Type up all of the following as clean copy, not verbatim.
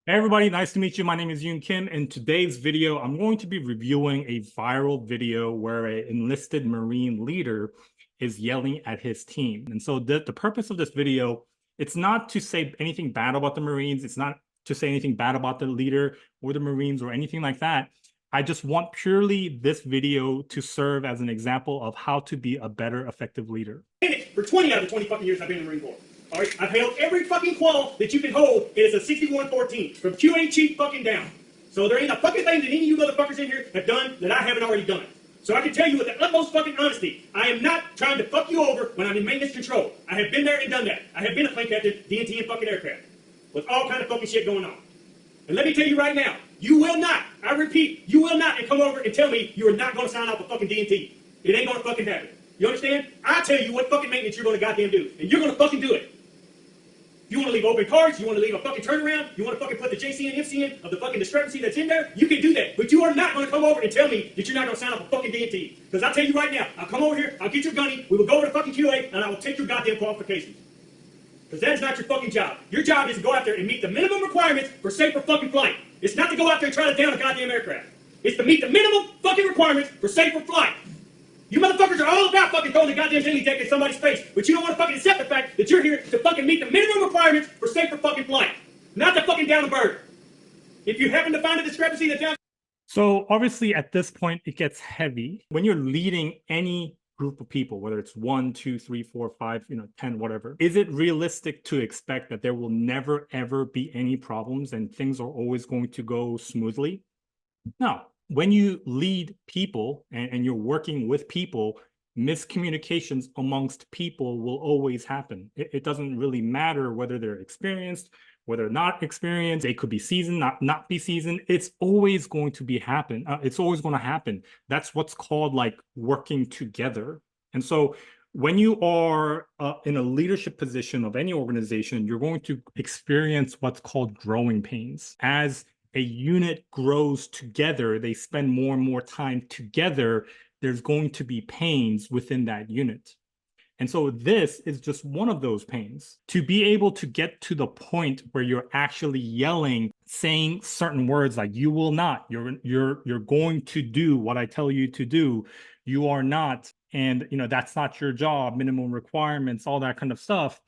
Hey everybody, nice to meet you. My name is Yoon Kim. In today's video, I'm going to be reviewing a viral video where an enlisted Marine leader is yelling at his team. And so the purpose of this video, it's not to say anything bad about the Marines. It's not to say anything bad about the leader or the Marines or anything like that. I just want purely this video to serve as an example of how to be a better, effective leader. For 20 out of the 20 fucking years I've been in the Marine Corps. All right, I've held every fucking qual that you can hold. It is a 6114 from QA chief fucking down. So there ain't a fucking thing that any of you motherfuckers in here have done that I haven't already done. So I can tell you with the utmost fucking honesty, I am not trying to fuck you over when I'm in maintenance control. I have been there and done that. I have been a plane captain, D&T and fucking aircraft, with all kind of fucking shit going on. And let me tell you right now, you will not, I repeat, you will not come over and tell me you are not going to sign off a fucking D&T. It ain't going to fucking happen. You understand? I tell you what fucking maintenance you're going to goddamn do, and you're going to fucking do it. You want to leave open cards, you want to leave a fucking turnaround, you want to fucking put the JC and MC in of the fucking discrepancy that's in there, you can do that. But you are not going to come over and tell me that you're not going to sign off a fucking D&T. Because I'll tell you right now, I'll come over here, I'll get your gunny, we will go over to fucking QA, and I will take your goddamn qualifications. Because that's not your fucking job. Your job is to go out there and meet the minimum requirements for safer fucking flight. It's not to go out there and try to down a goddamn aircraft. It's to meet the minimum fucking requirements for safer flight. You motherfuckers are all about fucking throwing the goddamn daily deck in somebody's face, but you don't want to fucking accept the fact that you're here to fucking meet the minimum requirements for safer fucking flight, not to fucking down a bird. If you happen to find a discrepancy that's down. So obviously at this point, it gets heavy. When you're leading any group of people, whether it's 1, 2, 3, 4, 5, 10, whatever, is it realistic to expect that there will never, ever be any problems and things are always going to go smoothly? No. When you lead people and you're working with people, miscommunications amongst people will always happen. It doesn't really matter whether they're experienced, whether not experienced, they could be seasoned, not be seasoned. It's always going to be happen. It's always going to happen. That's what's called like working together. And so when you are in a leadership position of any organization, you're going to experience what's called growing pains. As a unit grows together, they spend more and more time together, there's going to be pains within that unit. And so this is just one of those pains. To be able to get to the point where you're actually yelling, saying certain words like you will not, you're going to do what I tell you to do, you are not, and that's not your job, minimum requirements, all that kind of stuff,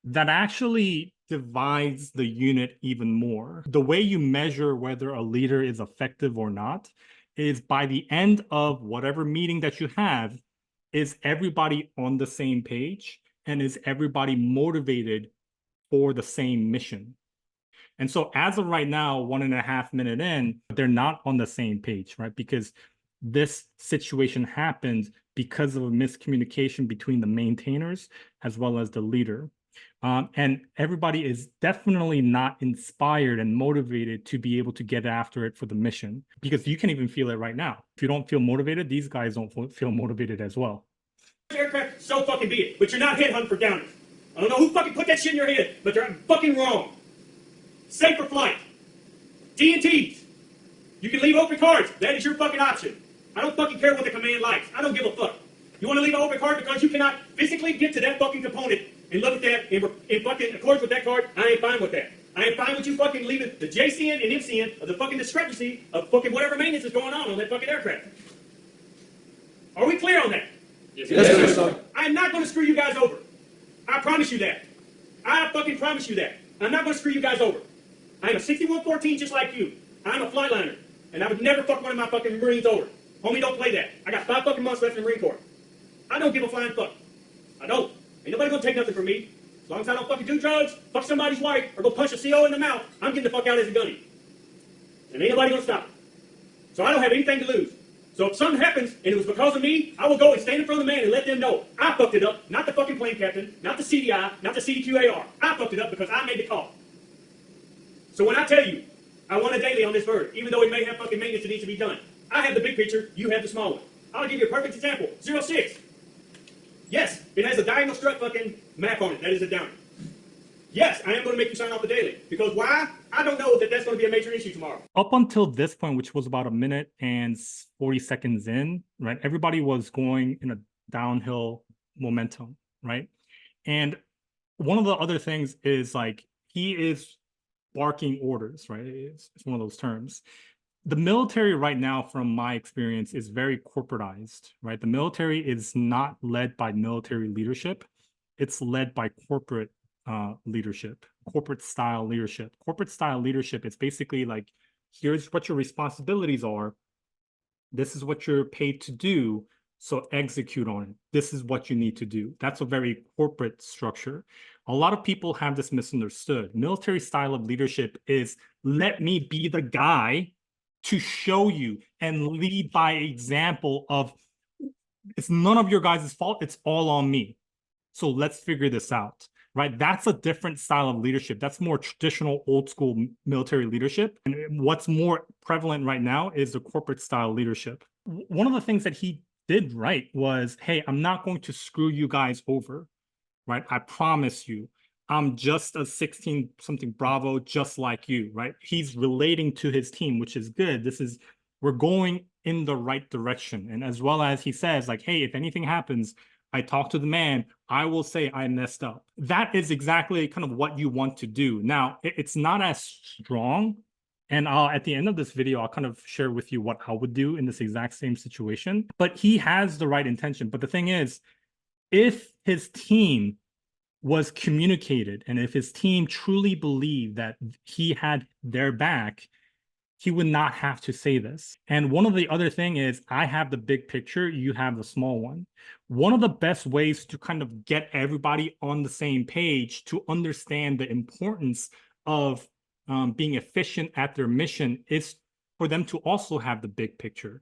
that actually divides the unit even more. The way you measure whether a leader is effective or not is by the end of whatever meeting that you have, is everybody on the same page and is everybody motivated for the same mission? And so as of right now, 1.5 minutes in, they're not on the same page, right? Because this situation happened because of a miscommunication between the maintainers as well as the leader. And everybody is definitely not inspired and motivated to be able to get after it for the mission, because you can even feel it right now. If you don't feel motivated, these guys don't feel motivated as well. Aircraft, so fucking be it. But you're not headhunting for downers. I don't know who fucking put that shit in your head, but they're fucking wrong. Safer flight. D&Ts. You can leave open cards. That is your fucking option. I don't fucking care what the command likes. I don't give a fuck. You want to leave an open card because you cannot physically get to that fucking component and look at that and fucking accords with that card? I ain't fine with that. I ain't fine with you fucking leaving the JCN and MCN of the fucking discrepancy of fucking whatever maintenance is going on that fucking aircraft. Are we clear on that? Yes, sir. I'm not going to screw you guys over. I promise you that. I fucking promise you that. I'm not going to screw you guys over. I'm a 6114 just like you. I'm a flightliner. And I would never fuck one of my fucking Marines over. Homie, don't play that. I got 5 fucking months left in the Marine Corps. I don't give a flying fuck. I don't. Ain't nobody gonna take nothing from me. As long as I don't fucking do drugs, fuck somebody's wife, or go punch a CO in the mouth, I'm getting the fuck out as a gunny. And ain't nobody gonna stop it. So I don't have anything to lose. So if something happens, and it was because of me, I will go and stand in front of the man and let them know I fucked it up, not the fucking plane captain, not the CDI, not the CDQAR. I fucked it up because I made the call. So when I tell you, I want a daily on this bird, even though it may have fucking maintenance that needs to be done, I have the big picture, you have the small one. I'll give you a perfect example. 06. Yes, it has a diagonal strut fucking map on it. That is a downer. Yes, I am going to make you sign off the daily. Because why? I don't know that that's going to be a major issue tomorrow. Up until this point, which was about 1 minute and 40 seconds in, right? Everybody was going in a downhill momentum, right? And one of the other things is like, he is barking orders, right? It's one of those terms. The military right now, from my experience, is very corporatized, right? The military is not led by military leadership. It's led by corporate leadership, corporate style leadership. Corporate style leadership, it's basically like, here's what your responsibilities are. This is what you're paid to do. So execute on it. This is what you need to do. That's a very corporate structure. A lot of people have this misunderstood. Military style of leadership is, let me be the guy to show you and lead by example of, it's none of your guys' fault. It's all on me. So let's figure this out, right? That's a different style of leadership. That's more traditional, old school military leadership. And what's more prevalent right now is the corporate style leadership. One of the things that he did right was, hey, I'm not going to screw you guys over, right? I promise you. I'm just a 16 something Bravo, just like you, right? He's relating to his team, which is good. We're going in the right direction. And as well as he says, like, hey, if anything happens, I talk to the man, I will say I messed up. That is exactly kind of what you want to do. Now, it's not as strong. And at the end of this video, I'll kind of share with you what I would do in this exact same situation. But he has the right intention. But the thing is, if his team was communicated, and if his team truly believed that he had their back, he would not have to say this. And one of the other thing is, I have the big picture, you have the small one. One of the best ways to kind of get everybody on the same page to understand the importance of being efficient at their mission is for them to also have the big picture.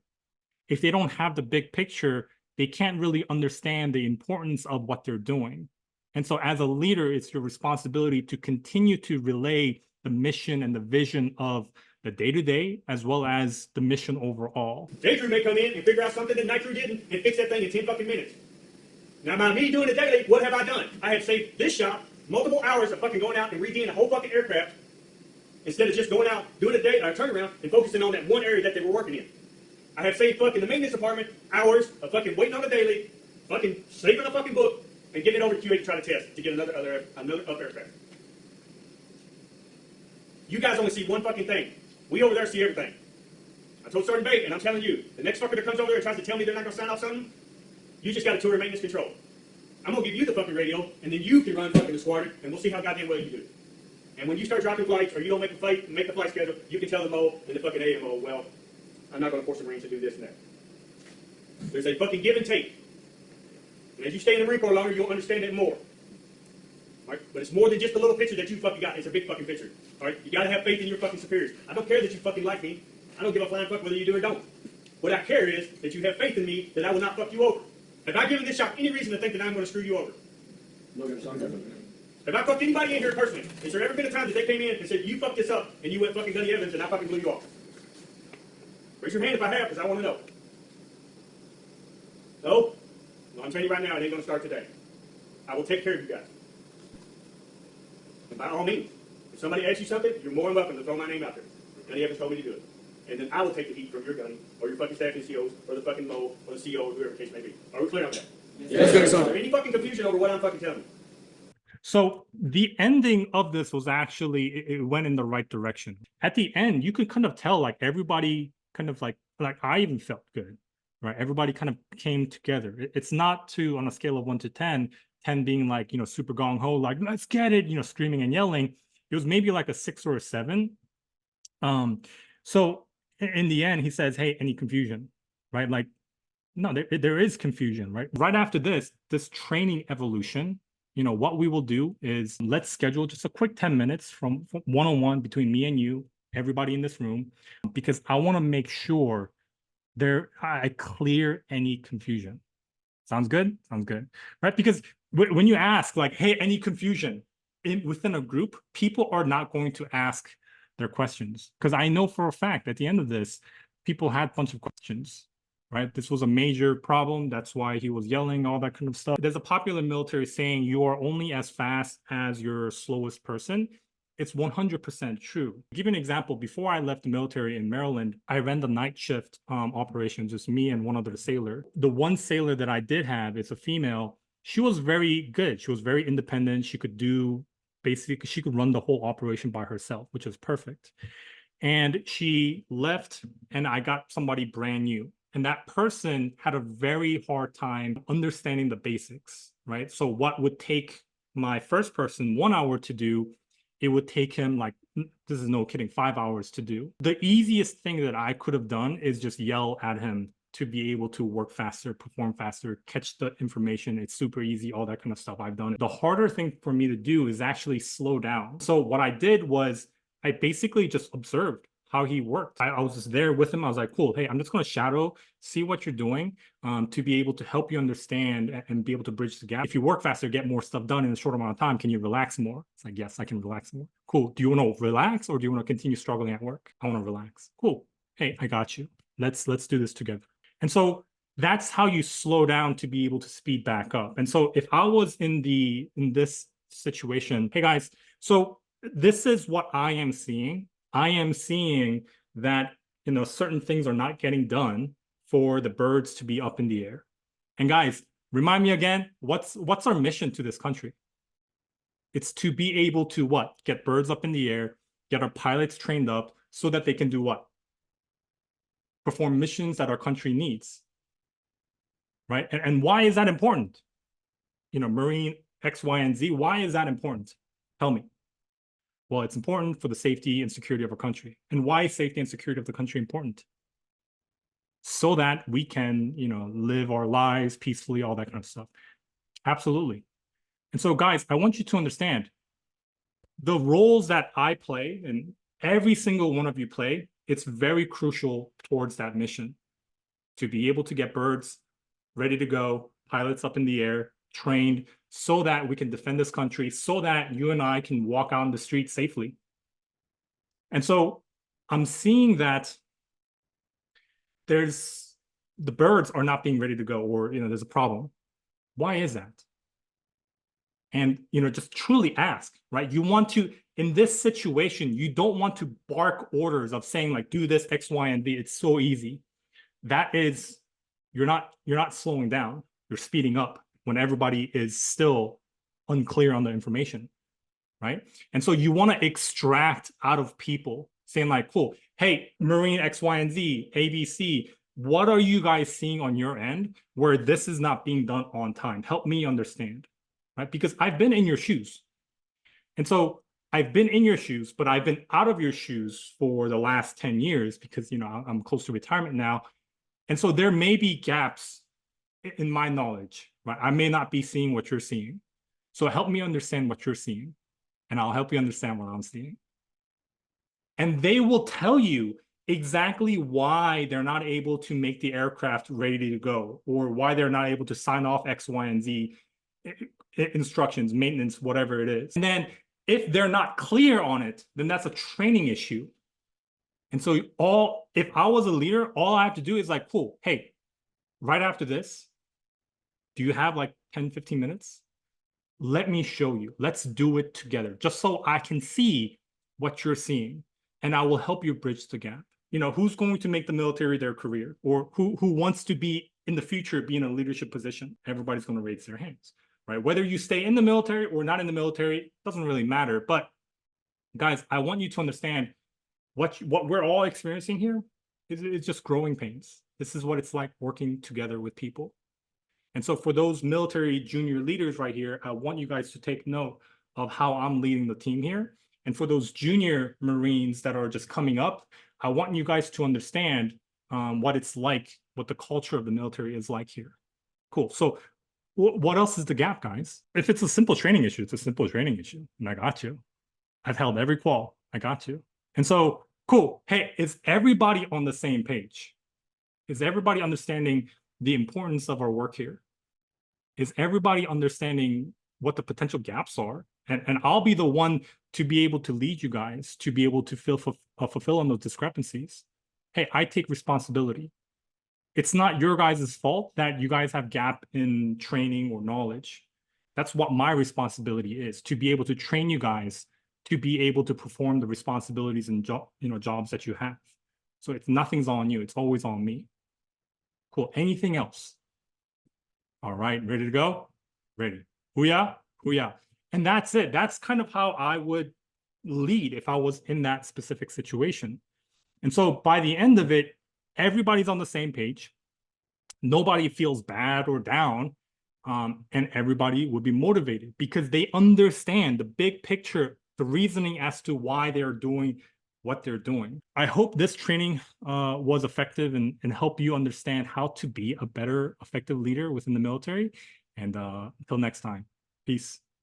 If they don't have the big picture, they can't really understand the importance of what they're doing. And so as a leader, it's your responsibility to continue to relay the mission and the vision of the day-to-day, as well as the mission overall. J-Drew may come in and figure out something that Nitro didn't and fix that thing in 10 fucking minutes. Now, by me doing it daily, what have I done? I have saved this shop multiple hours of fucking going out and redoing a whole fucking aircraft instead of just going out, doing a day or a turnaround and focusing on that one area that they were working in. I have saved fucking the maintenance department hours of fucking waiting on the daily, fucking saving a fucking book, and getting it over to QA to try to test to get another up aircraft. You guys only see one fucking thing. We over there see everything. I told Sergeant Bate, and I'm telling you, the next fucker that comes over there and tries to tell me they're not going to sign off something, you just got a tour of maintenance control. I'm going to give you the fucking radio, and then you can run fucking the squadron, and we'll see how goddamn well you do. And when you start dropping flights, or you don't make the flight schedule, you can tell the MO and the fucking AMO, well, I'm not going to force the Marines to do this and that. There's a fucking give and take. And as you stay in the Marine Corps longer, you'll understand it more. Right? But it's more than just a little picture that you fucking got. It's a big fucking picture. All right? You gotta have faith in your fucking superiors. I don't care that you fucking like me. I don't give a flying fuck whether you do or don't. What I care is that you have faith in me that I will not fuck you over. Have I given this shop any reason to think that I'm going to screw you over? Have I fucked anybody in here personally? Has there ever been a time that they came in and said, you fucked this up, and you went fucking Gunny Evans, and I fucking blew you off? Raise your hand if I have, because I want to know. No? Well, I'm telling you right now, it ain't going to start today. I will take care of you guys. And by all means, if somebody asks you something, you're more than welcome to throw my name out there. Gunny Evans told me to do it. And then I will take the heat from your gunny, or your fucking staff NCOs, or the fucking MO, or the CO, or whoever the case may be. Are we clear on that? Yes. Is there any fucking confusion over what I'm fucking telling you? So the ending of this was actually, it went in the right direction. At the end, you could kind of tell, like, everybody kind of like I even felt good, right? Everybody kind of came together. It's not on a scale of 1 to 10, 10 being like, super gung-ho, like, let's get it, screaming and yelling. It was maybe like a 6 or a 7. So in the end, he says, hey, any confusion, right? Like, no, there is confusion, right? Right after this training evolution, what we will do is let's schedule just a quick 10 minutes from one-on-one between me and you, everybody in this room, because I want to make sure I clear any confusion. Sounds good? Sounds good, right? Because when you ask, like, hey, any confusion within a group, people are not going to ask their questions, because I know for a fact at the end of this, people had a bunch of questions, right? This was a major problem. That's why he was yelling, all that kind of stuff. There's a popular military saying, you are only as fast as your slowest person. It's 100% true. To give you an example, before I left the military in Maryland, I ran the night shift operation, just me and one other sailor. The one sailor that I did have, it's a female, she was very good. She was very independent. She could do basically she could run the whole operation by herself, which was perfect. And she left, and I got somebody brand new. And that person had a very hard time understanding the basics, right? So what would take my first person 1 hour to do, it would take him like, this is no kidding, 5 hours to do. The easiest thing that I could have done is just yell at him to be able to work faster, perform faster, catch the information. It's super easy, all that kind of stuff. I've done it. The harder thing for me to do is actually slow down. So what I did was I basically just observed how he worked. I was just there with him. I was like, cool, hey, I'm just going to shadow, see what you're doing, to be able to help you understand and be able to bridge the gap. If you work faster, get more stuff done in a short amount of time, can you relax more? It's like, yes, I can relax more. Cool. Do you want to relax, or do you want to continue struggling at work? I want to relax. Cool. Hey, I got you. Let's do this together. And so that's how you slow down to be able to speed back up. And so if I was in this situation, hey guys, so this is what I am seeing. I am seeing that, certain things are not getting done for the birds to be up in the air. And guys, remind me again, what's our mission to this country? It's to be able to what? Get birds up in the air, get our pilots trained up so that they can do what? Perform missions that our country needs, right? And why is that important? Marine X, Y, and Z, why is that important? Tell me. Well, it's important for the safety and security of our country. And why is safety and security of the country important? So that we can, live our lives peacefully, all that kind of stuff. Absolutely. And so, guys, I want you to understand the roles that I play and every single one of you play, it's very crucial towards that mission to be able to get birds ready to go, pilots up in the air, trained, so that we can defend this country, so that you and I can walk out on the street safely. And so I'm seeing that the birds are not being ready to go, or, there's a problem. Why is that? And, just truly ask, right? You want to, in this situation, you don't want to bark orders of saying like, do this X, Y, and Z. It's so easy. That is, you're not slowing down, you're speeding up when everybody is still unclear on the information, right? And so you want to extract out of people saying like, cool, hey, Marine X, Y, and Z, ABC, what are you guys seeing on your end where this is not being done on time? Help me understand, right? Because I've been in your shoes. And so I've been in your shoes, but I've been out of your shoes for the last 10 years because, I'm close to retirement now. And so there may be gaps in my knowledge, right? I may not be seeing what you're seeing. So help me understand what you're seeing, and I'll help you understand what I'm seeing. And they will tell you exactly why they're not able to make the aircraft ready to go, or why they're not able to sign off X, Y, and Z instructions, maintenance, whatever it is. And then if they're not clear on it, then that's a training issue. And so if I was a leader, all I have to do is like, cool, hey, right after this, do you have like 10, 15 minutes? Let me show you. Let's do it together, just so I can see what you're seeing, and I will help you bridge the gap. Who's going to make the military their career, or who wants to be in the future, be in a leadership position? Everybody's going to raise their hands, right? Whether you stay in the military or not in the military, doesn't really matter. But guys, I want you to understand what we're all experiencing here is just growing pains. This is what it's like working together with people. And so for those military junior leaders right here, I want you guys to take note of how I'm leading the team here. And for those junior Marines that are just coming up, I want you guys to understand what it's like, what the culture of the military is like here. Cool. So what else is the gap, guys? If it's a simple training issue, it's a simple training issue. And I got you. I've held every qual. I got you. And so, cool. Hey, is everybody on the same page? Is everybody understanding the importance of our work here? Is everybody understanding what the potential gaps are? And I'll be the one to be able to lead you guys to be able to fulfill on those discrepancies. Hey, I take responsibility. It's not your guys' fault that you guys have gap in training or knowledge. That's what my responsibility is, to be able to train you guys to be able to perform the responsibilities and jobs that you have. So nothing's on you. It's always on me. Cool. Anything else? All right. Ready to go? Ready. Hoo-yah? Hoo-yah. And that's it. That's kind of how I would lead if I was in that specific situation. And so by the end of it, everybody's on the same page. Nobody feels bad or down. And everybody would be motivated because they understand the big picture, the reasoning as to why they're doing what they're doing. I hope this training was effective and help you understand how to be a better, effective leader within the military. And until next time, peace.